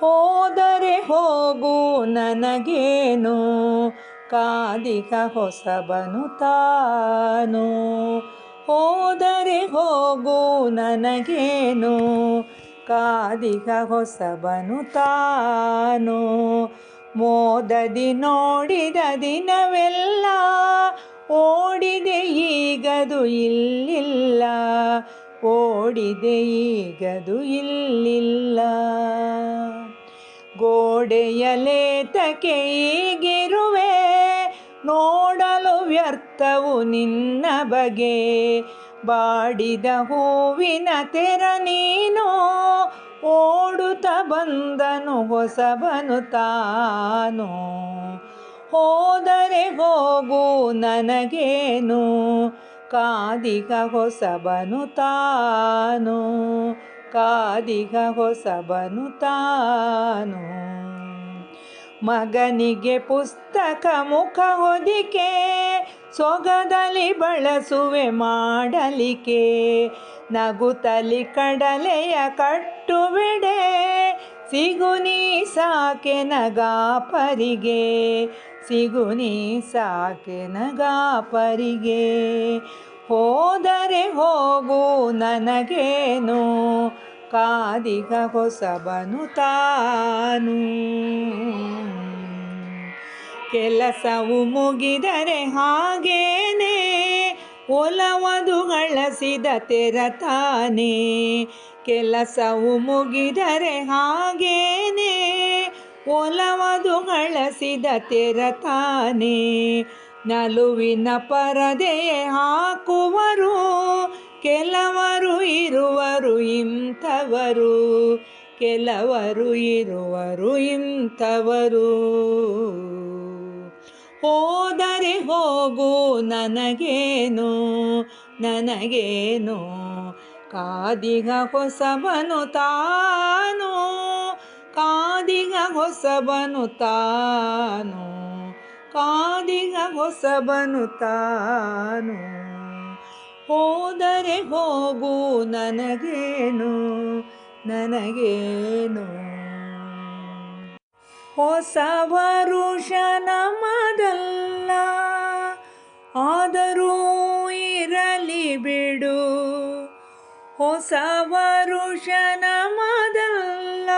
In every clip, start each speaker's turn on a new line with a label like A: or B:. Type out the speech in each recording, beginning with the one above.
A: ಹೋದರೆ ಹೋಗು ನನಗೇನು, ಕಾದಿಗ ಹೊಸಬನು ತಾನು. ಹೋದರೆ ಹೋಗು ನನಗೇನು, ಕಾದಿಗ ಹೊಸಬನು ತಾನು. ಮೋದದಿ ನೋಡಿದ ದಿನವೆಲ್ಲ ಓಡಿದೆ ಈಗದು ಇಲ್ಲಿಲ್ಲ, ಓಡಿದೆ ಈಗದು ಇಲ್ಲಿಲ್ಲ. ಗೋಡೆಯಲೇತಕ್ಕೆ ಈಗಿರುವೆ, ನೋಡಲು ವ್ಯರ್ಥವು ನಿನ್ನ ಬಗೆ. ಬಾಡಿದ ಹೂವಿನ ತೆರ ನೀನು, ಓಡುತ್ತ ಬಂದನು ಹೊಸಬನು ತಾನು. ಹೋದರೆ ಹೋಗು ನನಗೇನು, ಕಾದಿಗ ಹೊಸಬನು ತಾನು. ಕಾದಿಗ ಹೊಸಬನು ತಾನು. ಮಗನಿಗೆ ಪುಸ್ತಕ ಮುಖ ಹೊದಿಕೆ, ಸೊಗದಲ್ಲಿ ಬಳಸುವೆ ಮಾಡಲಿಕೆ. ನಗುತ್ತಲಿ ಕಡಲೆಯ ಕಟ್ಟುಬಿಡೆ, ಸಿಗುನಿ ಸಾಕೆ ನಗಾಪರಿಗೆ. ಸಿಗುನಿ ಸಾಕೆ ನಗಾಪರಿಗೆ. ಹೋದರೆ ಹೋಗು ನನಗೇನು, ಕಾದಿಗ ಹೊಸಬನು ತಾನು. ಕೆಲಸವು ಮುಗಿದರೆ ಹಾಗೇನೆ, ಒಲವದು ಗಳಿಸಿದ ತೆರತಾನೆ. ಕೆಲಸವು ಮುಗಿದರೆ ಹಾಗೇನೆ, ಒಲವದು ಗಳಿಸಿದ ತೆರತಾನೆ. ನಲುವಿನ ಪರದೆಯೇ ಹಾಕುವರು, ಕೆಲವರು ಇರುವರು ಇಂಥವರು. ಕೆಲವರು ಇರುವರು ಇಂಥವರು. ಹೋದರೆ ಹೋಗು ನನಗೇನು, ನನಗೇನು, ಕಾದಿಗ ಹೊಸಬನು ತಾನು. ಕಾದಿಗ ಹೊಸಬನು ತಾನು. ಕಾದಿಗ ಹೊಸಬನು ತಾನು. ಹೋದರೆ ಹೋಗು ನನಗೇನು, ನನಗೇನು. ಹೊಸ ವರುಷ ನಮ್ಮದಲ್ಲ, ಆದರೂ ಇರಲಿ ಬಿಡು. ಹೊಸ ವರುಷ ನಮ್ಮದಲ್ಲ,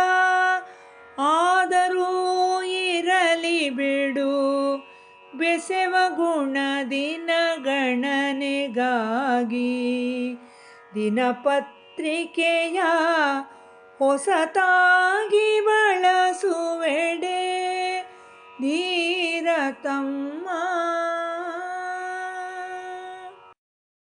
A: ಆದರೂ ಇರಲಿ ಬಿಡು. ಬೆಸೆವ ಗುಣ ದಿನ ಗಣನೆಗಾಗಿ, ದಿನಪತ್ರಿಕೆಯ ಹೊಸತಾಗಿ ಬಳಸುವೆಡೆ ಧೀರ ತಮ್ಮ.